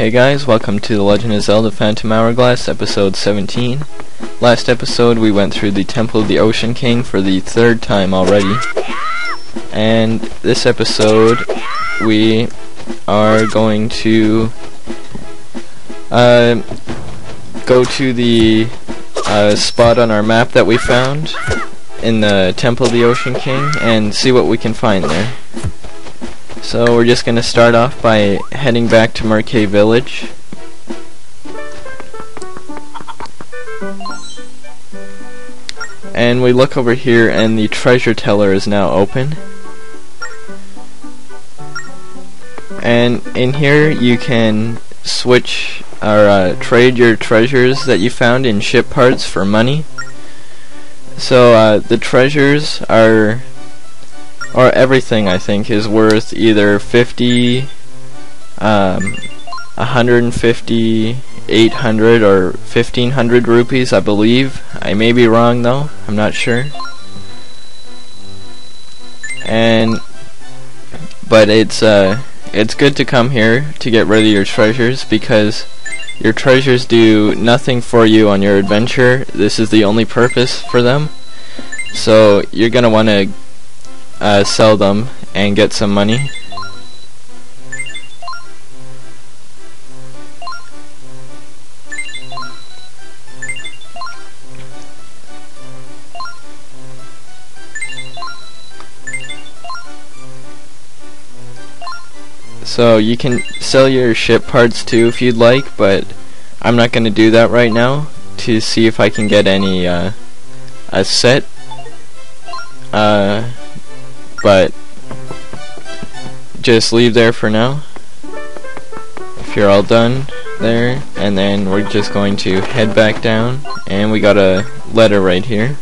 Hey guys, welcome to The Legend of Zelda Phantom Hourglass, episode 17. Last episode we went through the Temple of the Ocean King for the third time already. And this episode we are going to go to the spot on our map that we found in the Temple of the Ocean King and see what we can find there. So we're just going to start off by heading back to Merkay Village. And we look over here and the treasure teller is now open. And in here you can switch or trade your treasures that you found in ship parts for money. So the treasures are, or everything I think, is worth either 50, 150, 800 or 1500 rupees, I believe. I may be wrong though, I'm not sure. But it's good to come here to get rid of your treasures, because your treasures do nothing for you on your adventure. This is the only purpose for them. So you're gonna want to sell them and get some money. So you can sell your ship parts too if you'd like, but I'm not going to do that right now to see if I can get any a set. But just leave there for now if you're all done there, and then we're just going to head back down, and we got a letter right here.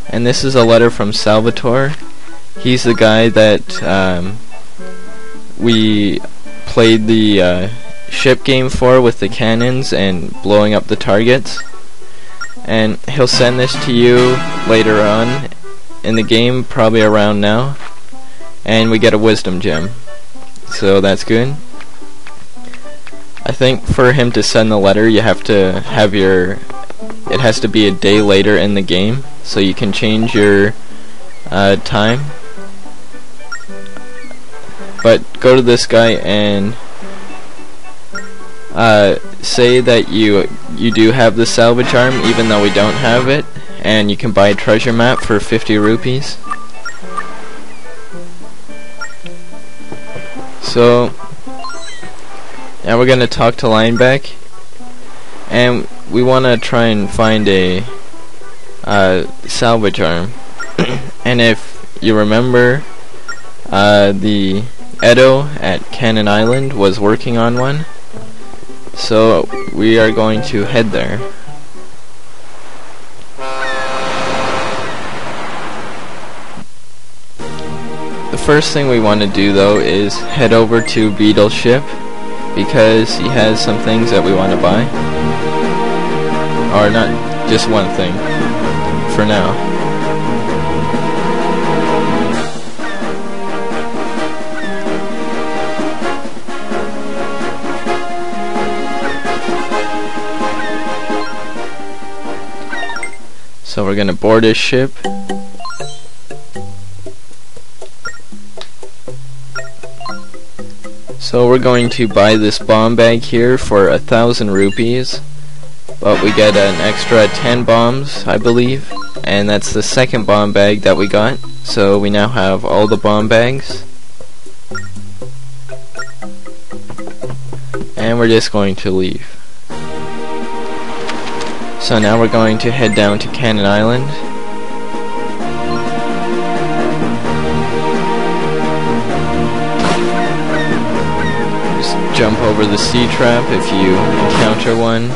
And this is a letter from Salvatore. He's the guy that we played the ship game for with the cannons and blowing up the targets. And he'll send this to you later on in the game, probably around now. And we get a wisdom gem. So that's good. I think for him to send the letter, you have to have it has to be a day later in the game, so you can change your time. But go to this guy and say that you do have the Salvage Arm, even though we don't have it, and you can buy a treasure map for 50 rupees. So now we're going to talk to Lineback, and we want to try and find a Salvage Arm. And if you remember, the Edo at Cannon Island was working on one, so we are going to head there. The first thing we want to do though is head over to Beetle's ship, because he has some things that we want to buy. Or not just one thing, for now. So we're gonna board his ship. So we're going to buy this bomb bag here for 1,000 rupees, but we get an extra 10 bombs, I believe, and that's the second bomb bag that we got. So we now have all the bomb bags, and we're just going to leave. So now we're going to head down to Cannon Island. Just jump over the sea trap if you encounter one.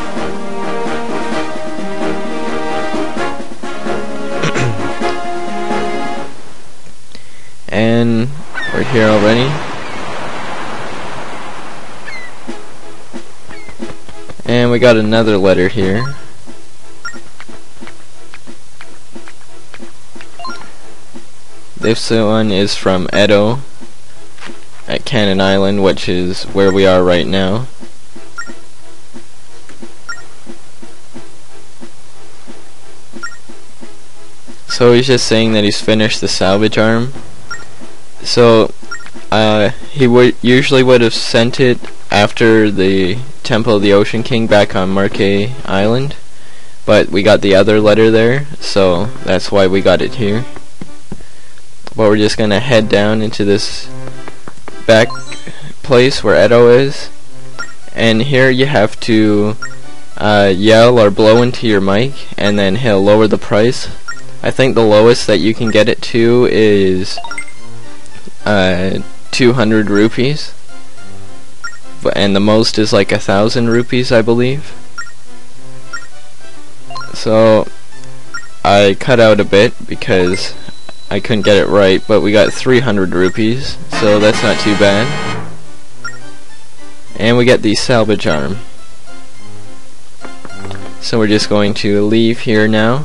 And we're here already. And we got another letter here. This one is from Edo, Cannon Island, which is where we are right now. So he's just saying that he's finished the salvage arm. So he usually would have sent it after the Temple of the Ocean King back on Marquet Island, but we got the other letter there, so that's why we got it here. But we're just gonna head down into this back place where Edo is, and here you have to yell or blow into your mic, and then he'll lower the price. I think the lowest that you can get it to is 200 rupees, and the most is like 1,000 rupees, I believe. So I cut out a bit because I couldn't get it right, but we got 300 rupees, so that's not too bad. And we get the salvage arm. So we're just going to leave here now.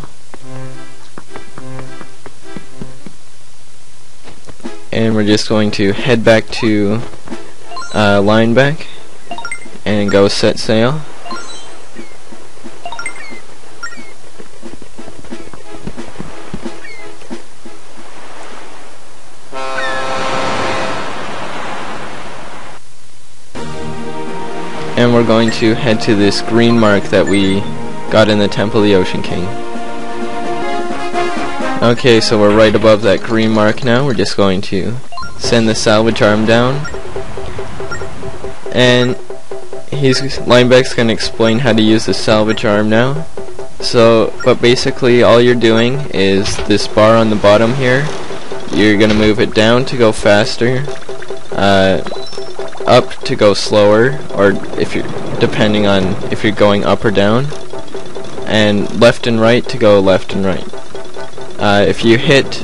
And we're just going to head back to Lineback and go set sail. And we're going to head to this green mark that we got in the Temple of the Ocean King. Okay, so we're right above that green mark now. We're just going to send the salvage arm down, and Lineback's going to explain how to use the salvage arm now. So, but basically all you're doing is this bar on the bottom here, you're going to move it down to go faster, up to go slower, or if you're depending on if you're going up or down, and left and right to go left and right. If you hit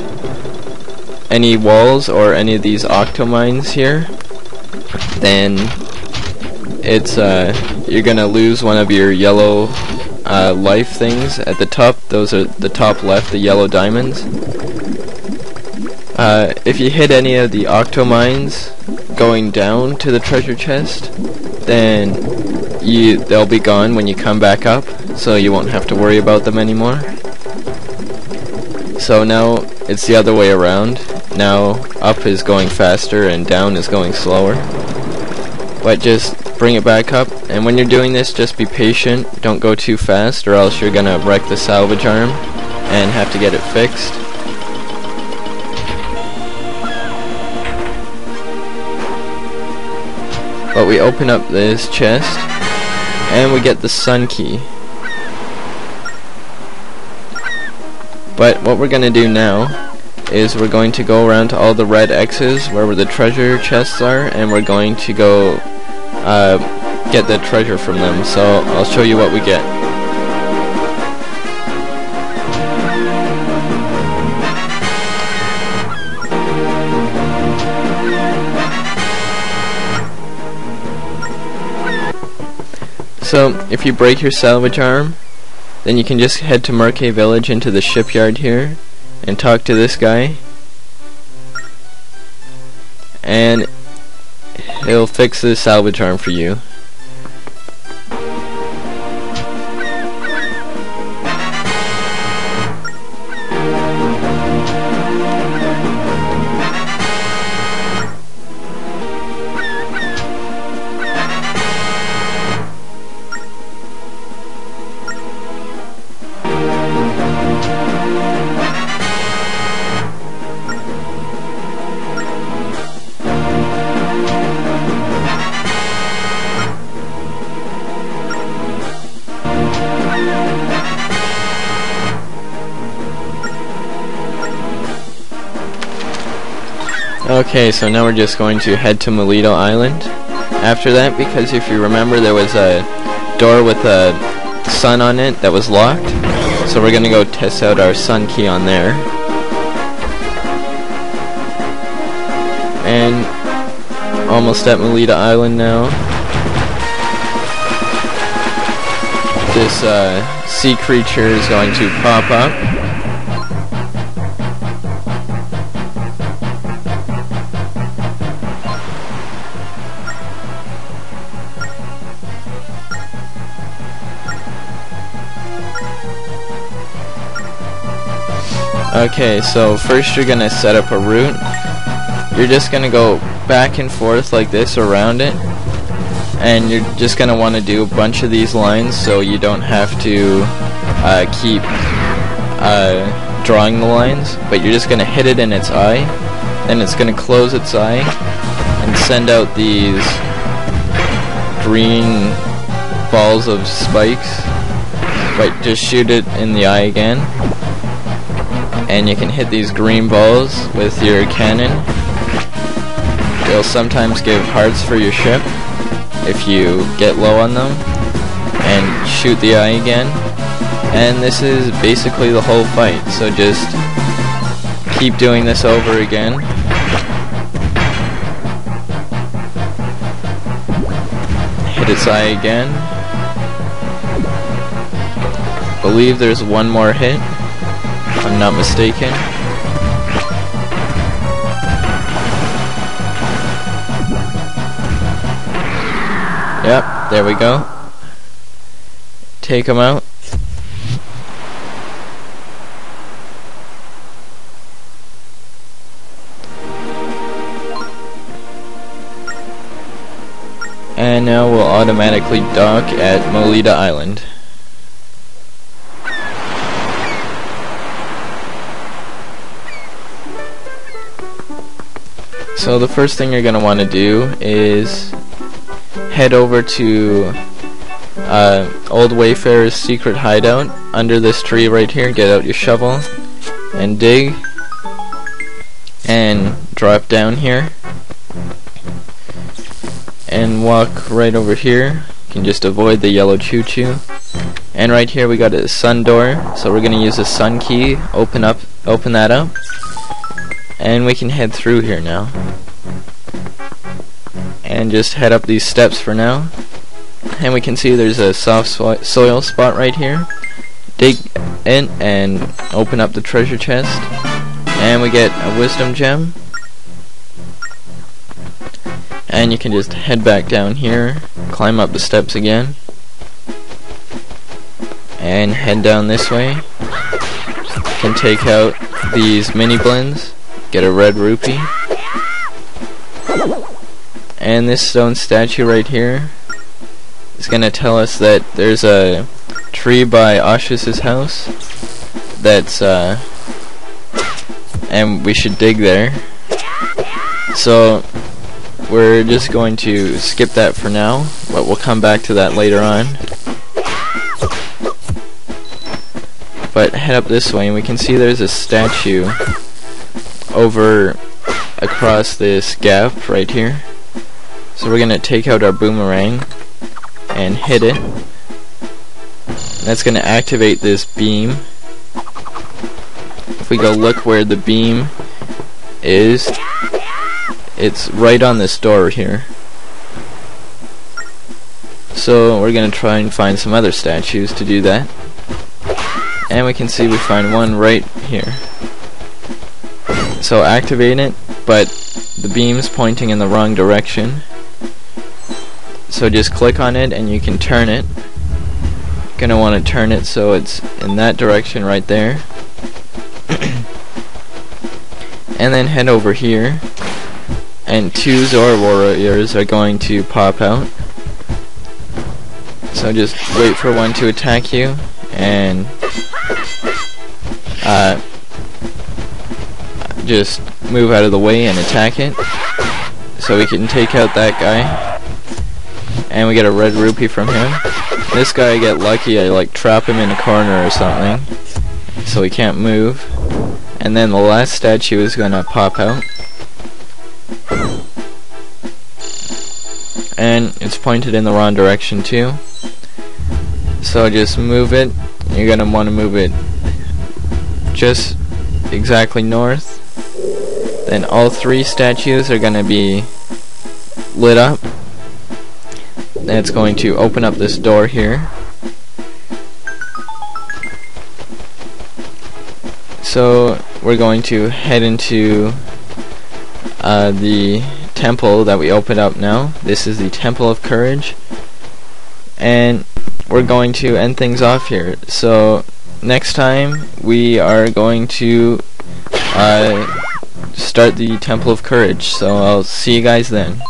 any walls or any of these octomines here, then it's you're gonna lose one of your yellow life things at the top. Those are the top left, the yellow diamonds. If you hit any of the octomines going down to the treasure chest, then they'll be gone when you come back up, so you won't have to worry about them anymore. So now it's the other way around. Now up is going faster and down is going slower. But just bring it back up, and when you're doing this, just be patient. Don't go too fast, or else you're gonna wreck the salvage arm and have to get it fixed. But we open up this chest and we get the sun key. But what we're going to do now is we're going to go around to all the red X's where the treasure chests are, and we're going to go get the treasure from them. So I'll show you what we get. So if you break your salvage arm, then you can just head to Marquet Village into the shipyard here and talk to this guy, and he'll fix the salvage arm for you. Okay, so now we're just going to head to Milito Island after that, because if you remember there was a door with a sun on it that was locked, so we're gonna go test out our sun key on there. And almost at Milito Island now. This sea creature is going to pop up. Okay, so first you're gonna set up a route. You're just gonna go back and forth like this around it, and you're just gonna want to do a bunch of these lines so you don't have to keep drawing the lines, but you're just gonna hit it in its eye, then it's gonna close its eye and send out these green balls of spikes, but just shoot it in the eye again, and you can hit these green balls with your cannon. They'll sometimes give hearts for your ship if you get low on them, and shoot the eye again. And this is basically the whole fight, so just keep doing this over again. Hit its eye again. Believe there's one more hit, if I'm not mistaken. Yep, there we go. Take him out. And now we'll automatically dock at Milito Island. So the first thing you're going to want to do is head over to Old Wayfarer's secret hideout under this tree right here. Get out your shovel and dig and drop down here and walk right over here. You can just avoid the yellow choo-choo. And right here we got a sun door, so we're going to use a sun key. Open that up, and we can head through here now. And just head up these steps for now. And we can see there's a soft soil spot right here. Dig in and open up the treasure chest, and we get a wisdom gem. And you can just head back down here, climb up the steps again, and head down this way. You can take out these mini blends, get a red rupee, and this stone statue right here is going to tell us that there's a tree by Oshus's house that's and we should dig there. So we're just going to skip that for now, but we'll come back to that later on. But head up this way and we can see there's a statue over across this gap right here. So we're gonna take out our boomerang and hit it. That's gonna activate this beam. If we go look where the beam is, it's right on this door here. So we're gonna try and find some other statues to do that. And we can see we find one right here. So activate it, but the beam's pointing in the wrong direction. So just click on it and you can turn it. You're gonna want to turn it so it's in that direction right there. And then head over here, and 2 Zora warriors are going to pop out. So just wait for one to attack you, and just move out of the way and attack it, so we can take out that guy. And we get a red rupee from him. This guy, I get lucky, I like trap him in a corner or something, so he can't move. And then the last statue is gonna pop out, and it's pointed in the wrong direction too. So just move it. You're gonna want to move it just exactly north. Then all 3 statues are gonna be lit up. And it's going to open up this door here. So we're going to head into the temple that we opened up now. This is the Temple of Courage, and we're going to end things off here. So next time we are going to start the Temple of Courage. So I'll see you guys then.